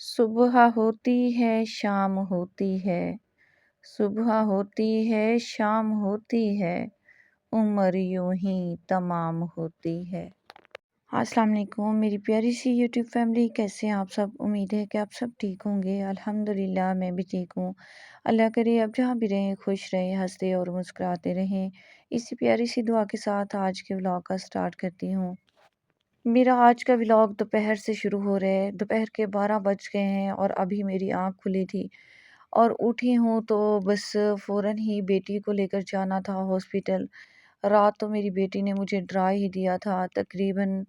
صبح ہوتی ہے شام ہوتی ہے، صبح ہوتی ہے شام ہوتی ہے، عمر یوں ہی تمام ہوتی ہے۔ السلام علیکم میری پیاری سی یوٹیوب فیملی، کیسے ہیں آپ سب؟ امید ہے کہ آپ سب ٹھیک ہوں گے۔ الحمدللہ میں بھی ٹھیک ہوں۔ اللہ کرے آپ جہاں بھی رہیں خوش رہیں، ہنستے اور مسکراتے رہیں۔ اسی پیاری سی دعا کے ساتھ آج کے ولاگ کا سٹارٹ کرتی ہوں۔ میرا آج کا ولاگ دوپہر سے شروع ہو رہا ہے۔ دوپہر کے 12 بج گئے ہیں اور ابھی میری آنکھ کھلی تھی اور اٹھی ہوں تو بس فوراً ہی بیٹی کو لے کر جانا تھا ہاسپٹل۔ رات تو میری بیٹی نے مجھے ڈرا ہی دیا تھا، تقریباً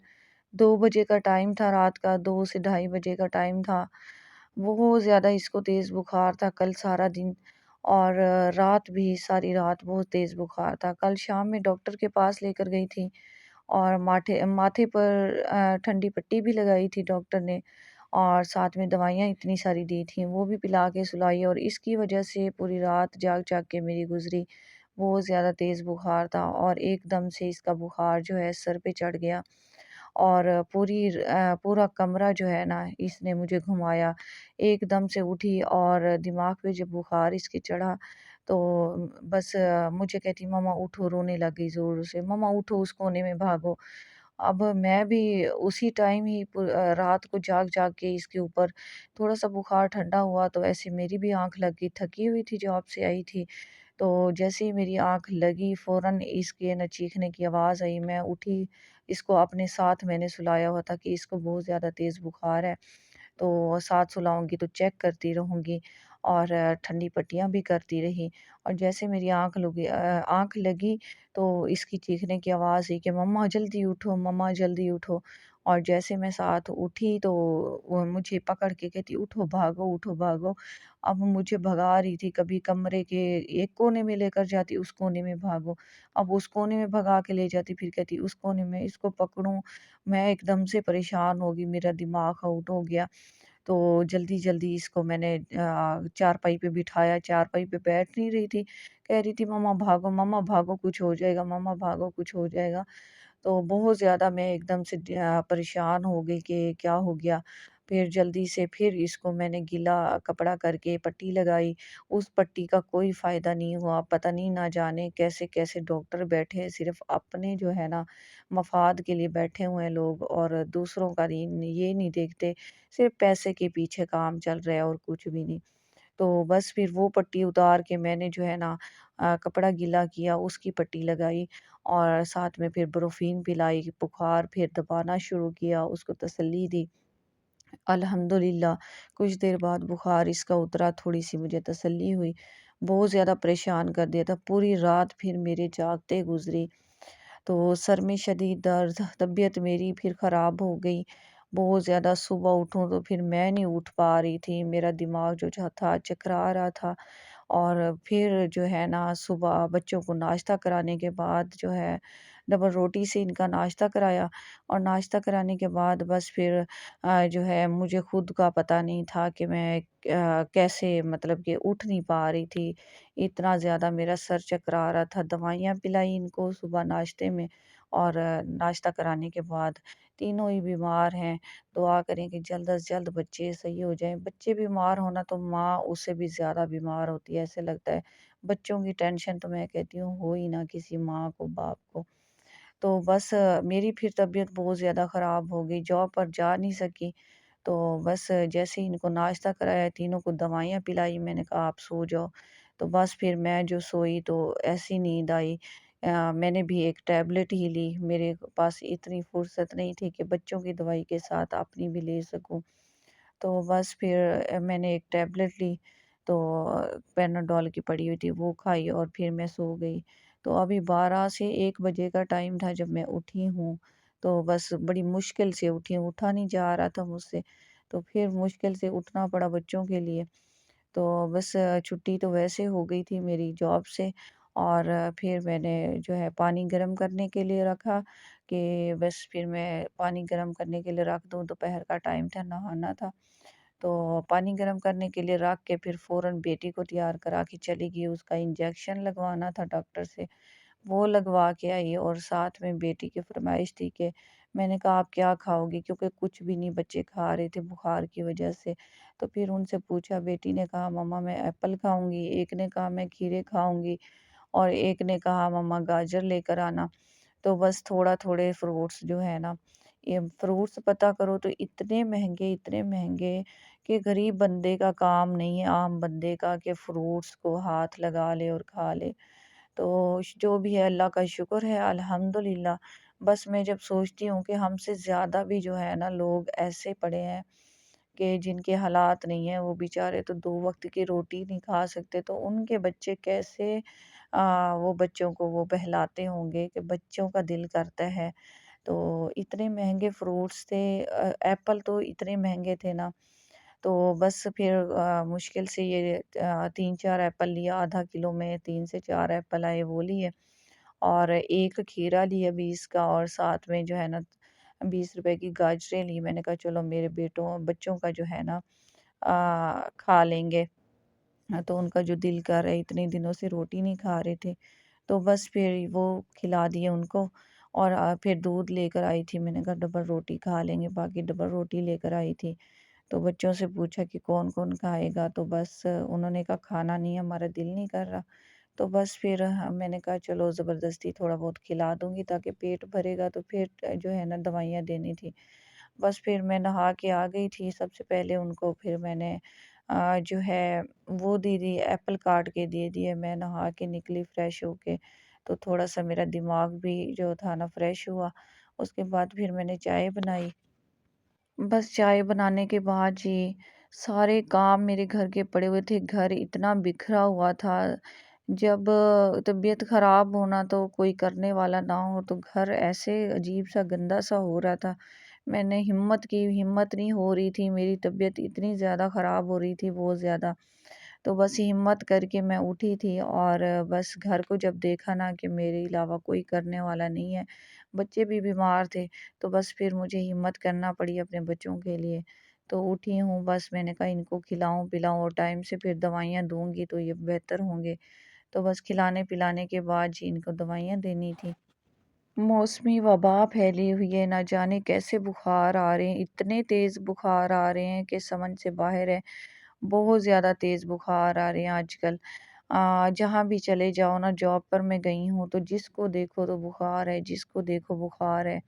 2 بجے کا ٹائم تھا، رات کا 2 سے 2:30 بجے کا ٹائم تھا۔ بہت زیادہ اس کو تیز بخار تھا کل سارا دن، اور رات بھی ساری رات بہت تیز بخار تھا۔ کل شام میں ڈاکٹر کے پاس لے کر گئی تھی اور ماتھے پر ٹھنڈی پٹی بھی لگائی تھی ڈاکٹر نے، اور ساتھ میں دوائیاں اتنی ساری دی تھیں وہ بھی پلا کے سلائی، اور اس کی وجہ سے پوری رات جاگ جاگ کے میری گزری۔ بہت زیادہ تیز بخار تھا اور ایک دم سے اس کا بخار جو ہے سر پہ چڑھ گیا، اور پورا کمرہ جو ہے نا اس نے مجھے گھمایا۔ ایک دم سے اٹھی اور دماغ پہ جب بخار اس کے چڑھا تو بس مجھے کہتی ماما اٹھو، رونے لگ گئی زور سے، ماما اٹھو اس کونے میں بھاگو۔ اب میں بھی اسی ٹائم ہی رات کو جاگ جاگ کے اس کے اوپر تھوڑا سا بخار ٹھنڈا ہوا تو ایسے میری بھی آنکھ لگ گئی، تھکی ہوئی تھی جاب سے آئی تھی، تو جیسے ہی میری آنکھ لگی فوراً اس کے نہ چیخنے کی آواز آئی، میں اٹھی، اس کو اپنے ساتھ میں نے سلایا ہوا تھا کہ اس کو بہت زیادہ تیز بخار ہے، تو ساتھ سلاؤں گی تو چیک کرتی رہوں گی، اور ٹھنڈی پٹیاں بھی کرتی رہی۔ اور جیسے میری آنکھ لگی تو اس کی چیخنے کی آواز ہے کہ مما جلدی اٹھو، مما جلدی اٹھو، اور جیسے میں ساتھ اٹھی تو وہ مجھے پکڑ کے کہتی اٹھو بھاگو اٹھو بھاگو۔ اب مجھے بھگا رہی تھی، کبھی کمرے کے ایک کونے میں لے کر جاتی، اس کونے میں بھاگو، اب اس کونے میں بھگا کے لے جاتی، پھر کہتی اس کونے میں، اس کو پکڑوں۔ میں ایک دم سے پریشان ہو گئی، میرا دماغ آؤٹ ہو گیا، تو جلدی جلدی اس کو میں نے چارپائی پہ بٹھایا۔ چارپائی پہ بیٹھ نہیں رہی تھی، کہہ رہی تھی ماما بھاگو کچھ ہو جائے گا، ماما بھاگو کچھ ہو جائے گا۔ تو بہت زیادہ میں ایک دم سے پریشان ہو گئی کہ کیا ہو گیا۔ پھر جلدی سے پھر اس کو میں نے گیلا کپڑا کر کے پٹی لگائی، اس پٹی کا کوئی فائدہ نہیں ہوا۔ پتہ نہیں نہ جانے کیسے کیسے ڈاکٹر بیٹھے ہیں، صرف اپنے جو ہے نا مفاد کے لیے بیٹھے ہوئے ہیں لوگ، اور دوسروں کا یہ نہیں دیکھتے، صرف پیسے کے پیچھے کام چل رہا ہے اور کچھ بھی نہیں۔ تو بس پھر وہ پٹی اتار کے میں نے جو ہے نا کپڑا گیلا کیا، اس کی پٹی لگائی، اور ساتھ میں پھر بروفین پلائی، بخار پھر دبانا شروع کیا، اس کو تسلی دی۔ الحمدللہ کچھ دیر بعد بخار اس کا اترا، تھوڑی سی مجھے تسلی ہوئی۔ بہت زیادہ پریشان کر دیا تھا، پوری رات پھر میرے جاگتے گزری، تو سر میں شدید درد، طبیعت میری پھر خراب ہو گئی بہت زیادہ۔ صبح اٹھوں تو پھر میں نہیں اٹھ پا رہی تھی، میرا دماغ جو تھا چکرا رہا تھا، اور پھر جو ہے نا صبح بچوں کو ناشتہ کرانے کے بعد جو ہے ڈبل روٹی سے ان کا ناشتہ کرایا، اور ناشتہ کرانے کے بعد بس پھر جو ہے مجھے خود کا پتہ نہیں تھا کہ میں کیسے، مطلب کہ اٹھ نہیں پا رہی تھی، اتنا زیادہ میرا سر چکرا رہا تھا۔ دوائیاں پلائی ان کو صبح ناشتے میں اور ناشتہ کرانے کے بعد۔ تینوں ہی بیمار ہیں، دعا کریں کہ جلد از جلد بچے صحیح ہو جائیں۔ بچے بیمار ہونا تو ماں اس سے بھی زیادہ بیمار ہوتی ہے، ایسے لگتا ہے بچوں کی ٹینشن تو میں کہتی ہوں ہو ہی نہ کسی ماں کو باپ کو۔ تو بس میری پھر طبیعت بہت زیادہ خراب ہو گئی، جاب پر جا نہیں سکی، تو بس جیسے ہی ان کو ناشتہ کرایا، تینوں کو دوائیاں پلائی، میں نے کہا آپ سو جاؤ، تو بس پھر میں جو سوئی تو ایسی نیند آئی۔ میں نے بھی ایک ٹیبلٹ ہی لی، میرے پاس اتنی فرصت نہیں تھی کہ بچوں کی دوائی کے ساتھ اپنی بھی لے سکوں، تو بس پھر میں نے ایک ٹیبلٹ لی، تو پیناڈول کی پڑی ہوئی تھی وہ کھائی، اور پھر میں سو گئی۔ تو ابھی 12 سے 1 بجے کا ٹائم تھا جب میں اٹھی ہوں، تو بس بڑی مشکل سے اٹھی ہوں، اٹھا نہیں جا رہا تھا مجھ سے، تو پھر مشکل سے اٹھنا پڑا بچوں کے لیے۔ تو بس چھٹی تو ویسے ہو گئی تھی میری جاب سے، اور پھر میں نے جو ہے پانی گرم کرنے کے لیے رکھا کہ بس پھر میں پانی گرم کرنے کے لیے رکھ دوں، دوپہر کا ٹائم تھا، نہانا تھا، تو پانی گرم کرنے کے لیے رکھ کے پھر فوراً بیٹی کو تیار کرا کے چلی گئی، اس کا انجیکشن لگوانا تھا ڈاکٹر سے، وہ لگوا کے آئی، اور ساتھ میں بیٹی کی فرمائش تھی کہ میں نے کہا آپ کیا کھاؤ گی، کیونکہ کچھ بھی نہیں بچے کھا رہے تھے بخار کی وجہ سے۔ تو پھر ان سے پوچھا، بیٹی نے کہا مما میں ایپل کھاؤں گی، ایک نے کہا میں کھیرے کھاؤں گی، اور ایک نے کہا مما گاجر لے کر آنا۔ تو بس تھوڑا تھوڑے فروٹس جو ہے نا، یہ فروٹس پتہ کرو تو اتنے مہنگے کہ غریب بندے کا کام نہیں ہے، عام بندے کا، کہ فروٹس کو ہاتھ لگا لے اور کھا لے۔ تو جو بھی ہے اللہ کا شکر ہے الحمدللہ۔ بس میں جب سوچتی ہوں کہ ہم سے زیادہ بھی جو ہے نا لوگ ایسے پڑے ہیں کہ جن کے حالات نہیں ہیں، وہ بیچارے تو 2 وقت کی روٹی نہیں کھا سکتے، تو ان کے بچے کیسے وہ بچوں کو وہ بہلاتے ہوں گے کہ بچوں کا دل کرتا ہے۔ تو اتنے مہنگے فروٹس تھے، ایپل تو اتنے مہنگے تھے نا، تو بس پھر مشکل سے یہ 3 4 ایپل لیا، ½ کلو میں 3 سے 4 ایپل آئے وہ لیے، اور ایک کھیرا لیا 20 کا، اور ساتھ میں جو ہے نا 20 روپے کی گاجریں لی۔ میں نے کہا چلو میرے بچوں کا جو ہے نا کھا لیں گے، تو ان کا جو دل کر رہا ہے، اتنے دنوں سے روٹی نہیں کھا رہے تھے، تو بس پھر وہ کھلا دیے ان کو۔ اور پھر دودھ لے کر آئی تھی، میں نے کہا ڈبل روٹی کھا لیں گے، باقی ڈبل روٹی لے کر آئی تھی۔ تو بچوں سے پوچھا کہ کون کون کھائے گا، تو بس انہوں نے کہا کھانا نہیں، ہمارا دل نہیں کر رہا۔ تو بس پھر میں نے کہا چلو زبردستی تھوڑا بہت کھلا دوں گی تاکہ پیٹ بھرے گا، تو پھر جو ہے نا دوائیاں دینی تھی۔ بس پھر میں نہا کے آ گئی تھی سب سے پہلے ان کو، پھر میں نے جو ہے وہ دے دی، ایپل کاٹ کے دے دیے۔ میں نہا کے نکلی فریش ہو کے، تو تھوڑا سا میرا دماغ بھی جو تھا نا فریش ہوا۔ اس کے بعد پھر میں نے چائے بنائی۔ بس چائے بنانے کے بعد جی سارے کام میرے گھر کے پڑے ہوئے تھے، گھر اتنا بکھرا ہوا تھا۔ جب طبیعت خراب ہونا تو کوئی کرنے والا نہ ہو تو گھر ایسے عجیب سا گندا سا ہو رہا تھا۔ میں نے ہمت کی، ہمت نہیں ہو رہی تھی، میری طبیعت اتنی زیادہ خراب ہو رہی تھی، بہت زیادہ۔ تو بس ہمت کر کے میں اٹھی تھی، اور بس گھر کو جب دیکھا نا کہ میرے علاوہ کوئی کرنے والا نہیں ہے، بچے بھی بیمار تھے، تو بس پھر مجھے ہمت کرنا پڑی اپنے بچوں کے لیے۔ تو اٹھی ہوں، بس میں نے کہا ان کو کھلاؤں پلاؤں، اور ٹائم سے پھر دوائیاں دوں گی تو یہ بہتر ہوں گے۔ تو بس کھلانے پلانے کے بعد جی ان کو دوائیاں دینی تھی۔ موسمی وبا پھیلی ہوئی ہے، نہ جانے کیسے بخار آ رہے ہیں، اتنے تیز بخار آ رہے ہیں کہ سمجھ سے باہر ہے۔ بہت زیادہ تیز بخار آ رہے ہیں آج کل۔ جہاں بھی چلے جاؤ نا، جاب پر میں گئی ہوں تو جس کو دیکھو تو بخار ہے، جس کو دیکھو بخار ہے۔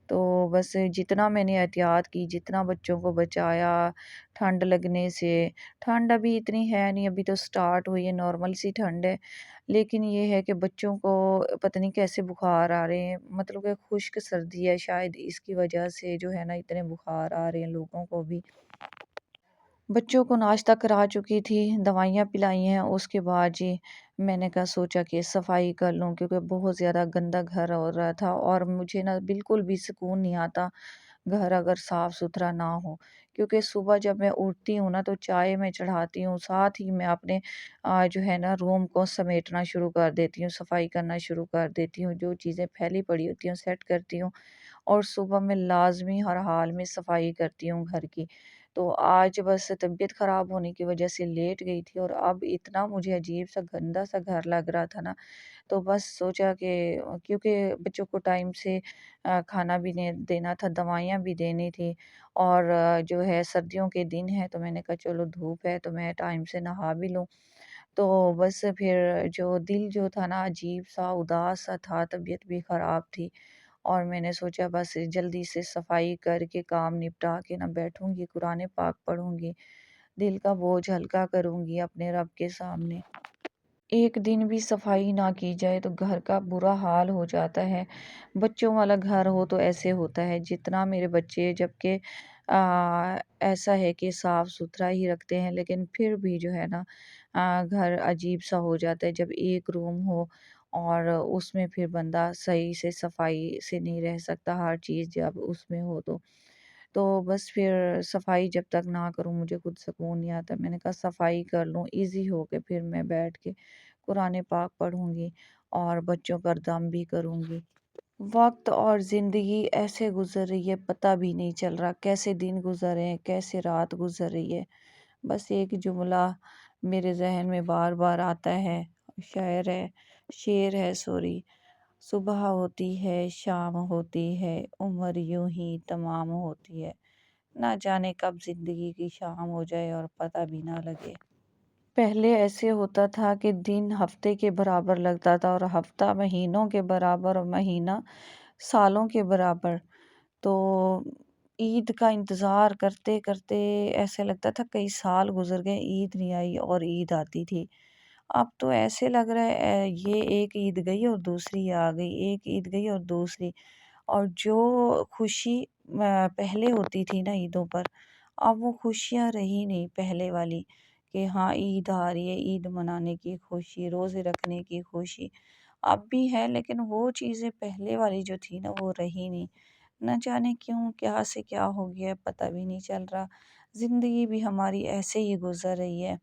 تو بس جتنا میں نے احتیاط کی، جتنا بچوں کو بچایا ٹھنڈ لگنے سے، ٹھنڈ ابھی اتنی ہے نہیں، ابھی تو سٹارٹ ہوئی ہے، نارمل سی ٹھنڈ ہے، لیکن یہ ہے کہ بچوں کو پتہ نہیں کیسے بخار آ رہے ہیں، مطلب کہ خشک سردی ہے، شاید اس کی وجہ سے جو ہے نا اتنے بخار آ رہے ہیں لوگوں کو بھی۔ بچوں کو ناشتہ کرا چکی تھی، دوائیاں پلائی ہیں، اس کے بعد جی میں نے کہا سوچا کہ صفائی کر لوں، کیونکہ بہت زیادہ گندا گھر ہو رہا تھا، اور مجھے نا بالکل بھی سکون نہیں آتا گھر اگر صاف ستھرا نہ ہو، کیونکہ صبح جب میں اٹھتی ہوں نا تو چائے میں چڑھاتی ہوں، ساتھ ہی میں اپنے جو ہے نا روم کو سمیٹنا شروع کر دیتی ہوں، صفائی کرنا شروع کر دیتی ہوں، جو چیزیں پھیلی پڑی ہوتی ہیں سیٹ کرتی ہوں، اور صبح میں لازمی ہر حال میں صفائی کرتی ہوں گھر کی۔ تو آج بس طبیعت خراب ہونے کی وجہ سے لیٹ گئی تھی، اور اب اتنا مجھے عجیب سا گندا سا گھر لگ رہا تھا نا، تو بس سوچا کہ کیونکہ بچوں کو ٹائم سے کھانا بھی دینا تھا، دوائیاں بھی دینی تھی، اور جو ہے سردیوں کے دن ہے تو میں نے کہا چلو دھوپ ہے تو میں ٹائم سے نہا بھی لوں۔ تو بس پھر جو دل جو تھا نا عجیب سا اداس سا تھا، طبیعت بھی خراب تھی، اور میں نے سوچا بس جلدی سے صفائی کر کے کام نپٹا کے نہ بیٹھوں گی، قرآن پاک پڑھوں گی، دل کا بوجھ ہلکا کروں گی اپنے رب کے سامنے۔ ایک دن بھی صفائی نہ کی جائے تو گھر کا برا حال ہو جاتا ہے۔ بچوں والا گھر ہو تو ایسے ہوتا ہے، جتنا میرے بچے جبکہ ایسا ہے کہ صاف ستھرا ہی رکھتے ہیں، لیکن پھر بھی جو ہے نا گھر عجیب سا ہو جاتا ہے جب ایک روم ہو، اور اس میں پھر بندہ صحیح سے صفائی سے نہیں رہ سکتا، ہر چیز جب اس میں ہو تو بس پھر صفائی جب تک نہ کروں مجھے خود سکون نہیں آتا۔ میں نے کہا صفائی کر لوں ایزی ہو کے، پھر میں بیٹھ کے قرآن پاک پڑھوں گی اور بچوں پر دم بھی کروں گی۔ وقت اور زندگی ایسے گزر رہی ہے، پتہ بھی نہیں چل رہا کیسے دن گزر رہے ہیں، کیسے رات گزر رہی ہے۔ بس ایک جملہ میرے ذہن میں بار بار آتا ہے، شعر ہے، شعر ہے سوری، صبح ہوتی ہے شام ہوتی ہے عمر یوں ہی تمام ہوتی ہے، نہ جانے کب زندگی کی شام ہو جائے اور پتہ بھی نہ لگے۔ پہلے ایسے ہوتا تھا کہ دن ہفتے کے برابر لگتا تھا اور ہفتہ مہینوں کے برابر اور مہینہ سالوں کے برابر۔ تو عید کا انتظار کرتے کرتے ایسے لگتا تھا کئی سال گزر گئے، عید نہیں آئی اور عید آتی تھی۔ اب تو ایسے لگ رہا ہے یہ ایک عید گئی اور دوسری آ گئی، ایک عید گئی اور دوسری، اور جو خوشی پہلے ہوتی تھی نا عیدوں پر، اب وہ خوشیاں رہی نہیں پہلے والی، کہ ہاں عید آ رہی ہے، عید منانے کی خوشی، روزے رکھنے کی خوشی اب بھی ہے، لیکن وہ چیزیں پہلے والی جو تھی نا وہ رہی نہیں۔ نہ جانے کیوں کیا سے کیا ہو گیا ہے، پتہ بھی نہیں چل رہا۔ زندگی بھی ہماری ایسے ہی گزر رہی ہے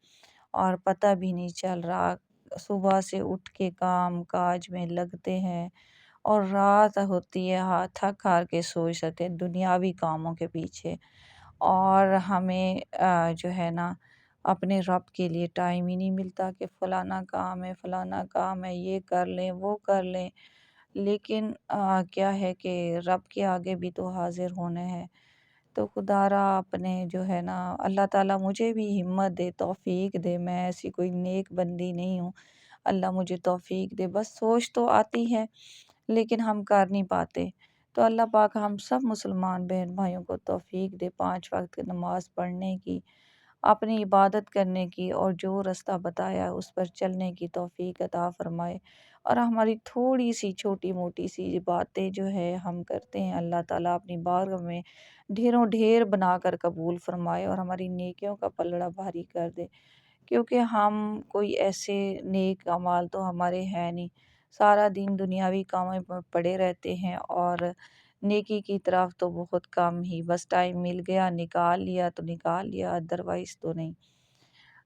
اور پتہ بھی نہیں چل رہا۔ صبح سے اٹھ کے کام کاج میں لگتے ہیں اور رات ہوتی ہے، تھک ہار کے سو جاتے ہیں دنیاوی کاموں کے پیچھے، اور ہمیں جو ہے نا اپنے رب کے لیے ٹائم ہی نہیں ملتا کہ فلانا کام ہے فلانا کام ہے، یہ کر لیں وہ کر لیں۔ لیکن کیا ہے کہ رب کے آگے بھی تو حاضر ہونا ہے، تو خدا را اپنے جو ہے نا اللہ تعالیٰ مجھے بھی ہمت دے، توفیق دے۔ میں ایسی کوئی نیک بندی نہیں ہوں، اللہ مجھے توفیق دے، بس سوچ تو آتی ہے لیکن ہم کر نہیں پاتے۔ تو اللہ پاک ہم سب مسلمان بہن بھائیوں کو توفیق دے 5 وقت نماز پڑھنے کی، اپنی عبادت کرنے کی، اور جو رستہ بتایا اس پر چلنے کی توفیق عطا فرمائے۔ اور ہماری تھوڑی سی چھوٹی موٹی سی باتیں جو ہے ہم کرتے ہیں، اللہ تعالیٰ اپنی بارگاہ میں ڈھیروں ڈھیر بنا کر قبول فرمائے اور ہماری نیکیوں کا پلڑا بھاری کر دے، کیونکہ ہم کوئی ایسے نیک اعمال تو ہمارے ہیں نہیں، سارا دن دنیاوی کاموں میں پڑے رہتے ہیں اور نیکی کی طرف تو بہت کم ہی، بس ٹائم مل گیا نکال لیا تو نکال لیا، ادروائز تو نہیں۔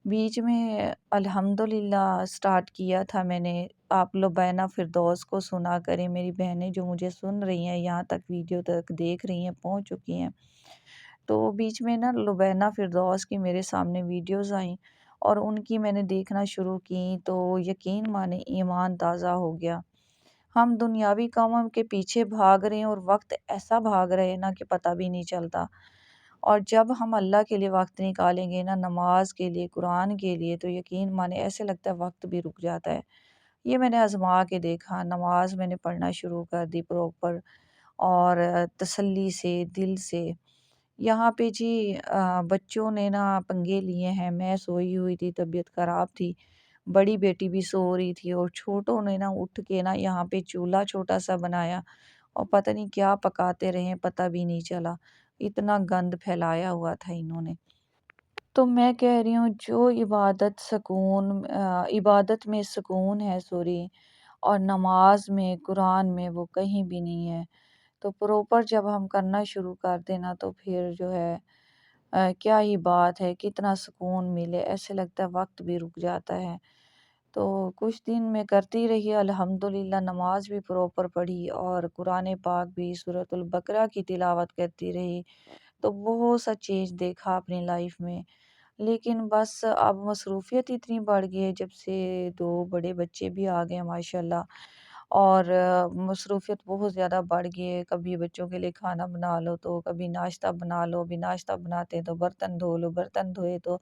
بیچ میں الحمدللہ سٹارٹ کیا تھا میں نے، آپ لبینہ فردوس کو سنا کریں، میری بہنیں جو مجھے سن رہی ہیں یہاں تک ویڈیو تک دیکھ رہی ہیں پہنچ چکی ہیں، تو بیچ میں نا لبینہ فردوس کی میرے سامنے ویڈیوز آئیں اور ان کی میں نے دیکھنا شروع کی تو یقین مانے ایمان تازہ ہو گیا۔ ہم دنیاوی کاموں کے پیچھے بھاگ رہے ہیں اور وقت ایسا بھاگ رہے ہیں نا کہ پتہ بھی نہیں چلتا، اور جب ہم اللہ کے لیے وقت نکالیں گے نا، نماز کے لیے قرآن کے لیے، تو یقین مانے ایسے لگتا ہے وقت بھی رک جاتا ہے۔ یہ میں نے آزما کے دیکھا، نماز میں نے پڑھنا شروع کر دی پراپر اور تسلی سے دل سے۔ یہاں پہ جی بچوں نے نا پنگے لیے ہیں، میں سوئی ہوئی تھی، طبیعت خراب تھی، بڑی بیٹی بھی سو رہی تھی اور چھوٹوں نے نا اٹھ کے نا یہاں پہ چولہا چھوٹا سا بنایا اور پتہ نہیں کیا پکاتے رہے، پتہ بھی نہیں چلا، اتنا گند پھیلایا ہوا تھا انہوں نے۔ تو میں کہہ رہی ہوں جو عبادت میں سکون ہے سوری، اور نماز میں قرآن میں وہ کہیں بھی نہیں ہے۔ تو پراپر جب ہم کرنا شروع کر دینا تو پھر جو ہے کیا ہی بات ہے، کتنا سکون ملے، ایسے لگتا ہے وقت بھی رک جاتا ہے۔ تو کچھ دن میں کرتی رہی الحمدللہ، نماز بھی پراپر پڑھی اور قرآن پاک بھی سورۃ البقرہ کی تلاوت کرتی رہی، تو بہت سا چینج دیکھا اپنی لائف میں۔ لیکن بس اب مصروفیت اتنی بڑھ گئی ہے جب سے 2 بڑے بچے بھی آ گئے ماشاءاللہ، اور مصروفیت بہت زیادہ بڑھ گئی ہے، کبھی بچوں کے لیے کھانا بنا لو تو کبھی ناشتہ بنا لو، ابھی ناشتہ بناتے ہیں تو برتن دھو لو، برتن دھوئے تو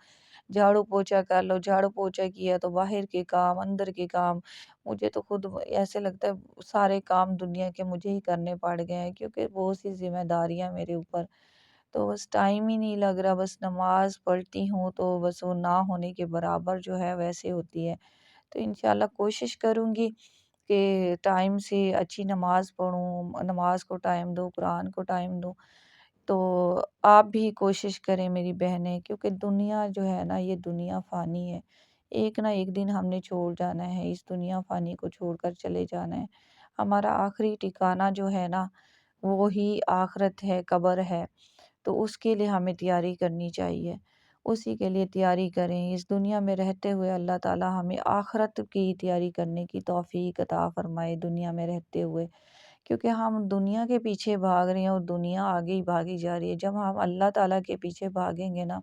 جھاڑو پوچھا کر لو، جھاڑو پوچھا کیا تو باہر کے کام اندر کے کام، مجھے تو خود ایسے لگتا ہے سارے کام دنیا کے مجھے ہی کرنے پڑ گئے ہیں، کیونکہ بہت سی ذمہ داریاں میرے اوپر، تو بس ٹائم ہی نہیں لگ رہا، بس نماز پڑھتی ہوں تو بس وہ نہ ہونے کے برابر جو ہے ویسے ہوتی ہے۔ تو انشاءاللہ کوشش کروں گی کہ ٹائم سے اچھی نماز پڑھوں، نماز کو ٹائم دوں، قرآن کو ٹائم دوں۔ تو آپ بھی کوشش کریں میری بہنیں، کیونکہ دنیا جو ہے نا یہ دنیا فانی ہے، ایک نہ ایک دن ہم نے چھوڑ جانا ہے، اس دنیا فانی کو چھوڑ کر چلے جانا ہے۔ ہمارا آخری ٹھکانہ جو ہے نا وہی آخرت ہے، قبر ہے، تو اس کے لیے ہمیں تیاری کرنی چاہیے، اسی کے لیے تیاری کریں۔ اس دنیا میں رہتے ہوئے اللہ تعالیٰ ہمیں آخرت کی تیاری کرنے کی توفیق عطا فرمائے دنیا میں رہتے ہوئے، کیونکہ ہم دنیا کے پیچھے بھاگ رہے ہیں اور دنیا آگے ہی بھاگی جا رہی ہے۔ جب ہم اللہ تعالیٰ کے پیچھے بھاگیں گے نا،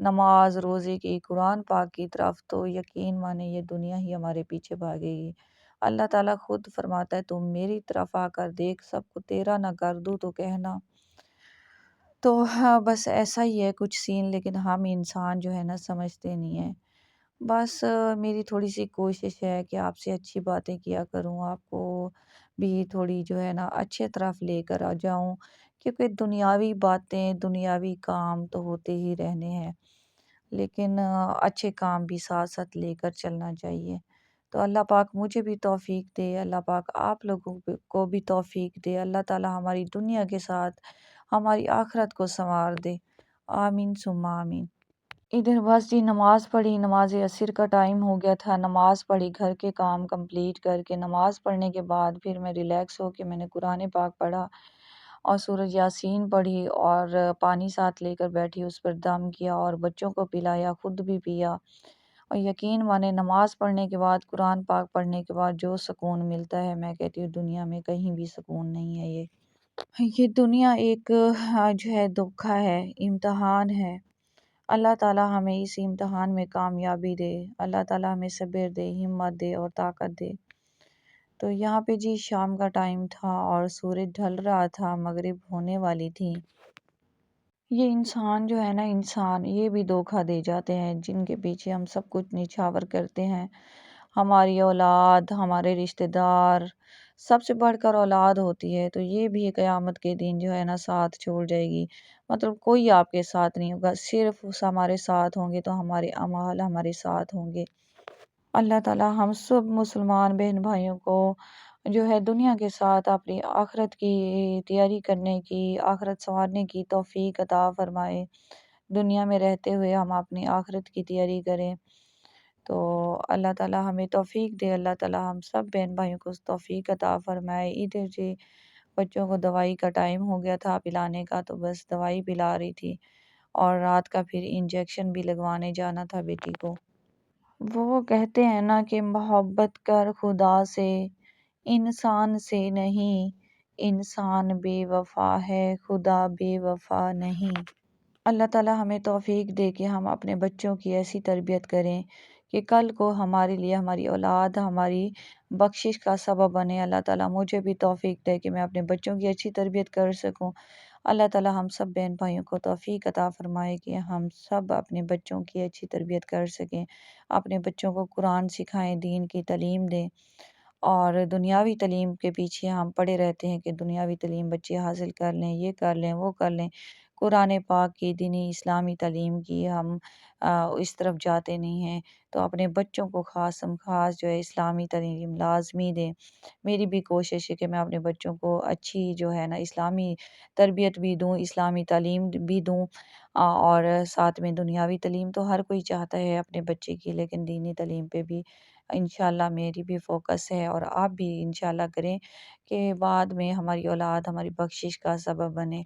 نماز روزے کی قرآن پاک کی طرف، تو یقین مانے یہ دنیا ہی ہمارے پیچھے بھاگے گی اللہ تعالیٰ خود فرماتا ہے تم میری طرف آ کر دیکھ، سب کو تیرا نہ کر دوں تو کہنا۔ تو ہاں بس ایسا ہی ہے کچھ سین، لیکن ہم انسان جو ہے نا سمجھتے نہیں ہیں۔ بس میری تھوڑی سی کوشش ہے کہ آپ سے اچھی باتیں کیا کروں، آپ کو بھی تھوڑی جو ہے نا اچھے طرف لے کر آ جاؤں، کیونکہ دنیاوی باتیں، دنیاوی کام تو ہوتے ہی رہنے ہیں، لیکن اچھے کام بھی ساتھ ساتھ لے کر چلنا چاہیے۔ تو اللہ پاک مجھے بھی توفیق دے، اللہ پاک آپ لوگوں کو بھی توفیق دے، اللہ تعالیٰ ہماری دنیا کے ساتھ ہماری آخرت کو سنوار دے، آمین ثم آمین۔ ادھر بس جی نماز پڑھی، نماز عصر کا ٹائم ہو گیا تھا، نماز پڑھی، گھر کے کام کمپلیٹ کر کے نماز پڑھنے کے بعد پھر میں ریلیکس ہو کے میں نے قرآن پاک پڑھا اور سورہ یاسین پڑھی اور پانی ساتھ لے کر بیٹھی، اس پر دم کیا اور بچوں کو پلایا، خود بھی پیا۔ اور یقین مانے نماز پڑھنے کے بعد، قرآن پاک پڑھنے کے بعد جو سکون ملتا ہے، میں کہتی ہوں دنیا میں کہیں بھی سکون نہیں ہے۔ یہ دنیا ایک جو ہے دھوکھا ہے، امتحان ہے۔ اللہ تعالیٰ ہمیں اس امتحان میں کامیابی دے، اللہ تعالیٰ ہمیں صبر دے، ہمت دے اور طاقت دے۔ تو یہاں پہ جی شام کا ٹائم تھا اور سورج ڈھل رہا تھا، مغرب ہونے والی تھی۔ یہ انسان جو ہے نا، انسان یہ بھی دھوکا دے جاتے ہیں، جن کے پیچھے ہم سب کچھ نچھاور کرتے ہیں، ہماری اولاد، ہمارے رشتہ دار، سب سے بڑھ کر اولاد ہوتی ہے، تو یہ بھی قیامت کے دن جو ہے نا ساتھ چھوڑ جائے گی، مطلب کوئی آپ کے ساتھ نہیں ہوگا، صرف ہمارے ساتھ ہوں گے تو ہمارے اعمال ہمارے ساتھ ہوں گے۔ اللہ تعالیٰ ہم سب مسلمان بہن بھائیوں کو جو ہے دنیا کے ساتھ اپنی آخرت کی تیاری کرنے کی، آخرت سنوارنے کی توفیق عطا فرمائے۔ دنیا میں رہتے ہوئے ہم اپنی آخرت کی تیاری کریں، تو اللہ تعالیٰ ہمیں توفیق دے، اللہ تعالیٰ ہم سب بہن بھائیوں کو توفیق عطا فرمائے۔ ادھر جی بچوں کو دوائی کا ٹائم ہو گیا تھا پلانے کا، تو بس دوائی پلا رہی تھی، اور رات کا پھر انجیکشن بھی لگوانے جانا تھا بیٹی کو۔ وہ کہتے ہیں نا کہ محبت کر خدا سے، انسان سے نہیں، انسان بے وفا ہے، خدا بے وفا نہیں۔ اللہ تعالیٰ ہمیں توفیق دے کہ ہم اپنے بچوں کی ایسی تربیت کریں کہ کل کو ہمارے لیے ہماری اولاد ہماری بخشش کا سبب بنے۔ اللہ تعالیٰ مجھے بھی توفیق دے کہ میں اپنے بچوں کی اچھی تربیت کر سکوں۔ اللہ تعالیٰ ہم سب بہن بھائیوں کو توفیق عطا فرمائے کہ ہم سب اپنے بچوں کی اچھی تربیت کر سکیں، اپنے بچوں کو قرآن سکھائیں، دین کی تعلیم دیں، اور دنیاوی تعلیم کے پیچھے ہم پڑے رہتے ہیں کہ دنیاوی تعلیم بچے حاصل کر لیں، یہ کر لیں، وہ کر لیں، قرآن پاک کی دینی اسلامی تعلیم کی ہم اس طرف جاتے نہیں ہیں۔ تو اپنے بچوں کو خاص جو ہے اسلامی تعلیم لازمی دیں۔ میری بھی کوشش ہے کہ میں اپنے بچوں کو اچھی جو ہے نا اسلامی تربیت بھی دوں، اسلامی تعلیم بھی دوں، اور ساتھ میں دنیاوی تعلیم تو ہر کوئی چاہتا ہے اپنے بچے کی، لیکن دینی تعلیم پہ بھی انشاءاللہ میری بھی فوکس ہے، اور آپ بھی انشاءاللہ کریں کہ بعد میں ہماری اولاد ہماری بخشش کا سبب بنے۔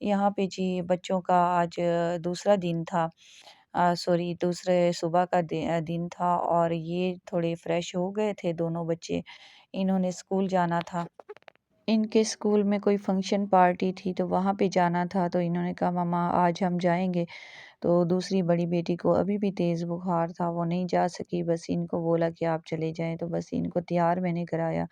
یہاں پہ جی بچوں کا آج دوسرا دن تھا، دوسرے صبح کا دن تھا، اور یہ تھوڑے فریش ہو گئے تھے دونوں بچے، انہوں نے اسکول جانا تھا، ان کے اسکول میں کوئی فنکشن پارٹی تھی تو وہاں پہ جانا تھا، تو انہوں نے کہا ماما آج ہم جائیں گے۔ تو دوسری بڑی بیٹی کو ابھی بھی تیز بخار تھا، وہ نہیں جا سکی، بس ان کو بولا کہ آپ چلے جائیں، تو بس ان کو تیار میں نے کرایا،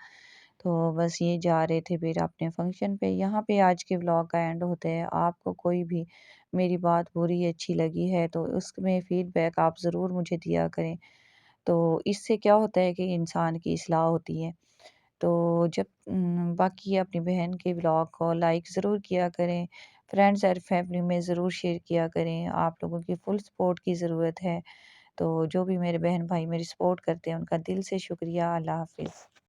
تو بس یہ جا رہے تھے پھر اپنے فنکشن پہ۔ یہاں پہ آج کے ولاگ کا اینڈ ہوتا ہے۔ آپ کو کوئی بھی میری بات بری اچھی لگی ہے تو اس میں فیڈ بیک آپ ضرور مجھے دیا کریں، تو اس سے کیا ہوتا ہے کہ انسان کی اصلاح ہوتی ہے۔ تو جب باقی اپنی بہن کے ولاگ کو لائک ضرور کیا کریں، فرینڈز اور فیملی میں ضرور شیئر کیا کریں، آپ لوگوں کی فل سپورٹ کی ضرورت ہے۔ تو جو بھی میرے بہن بھائی میری سپورٹ کرتے ہیں ان کا دل سے شکریہ۔ اللہ حافظ۔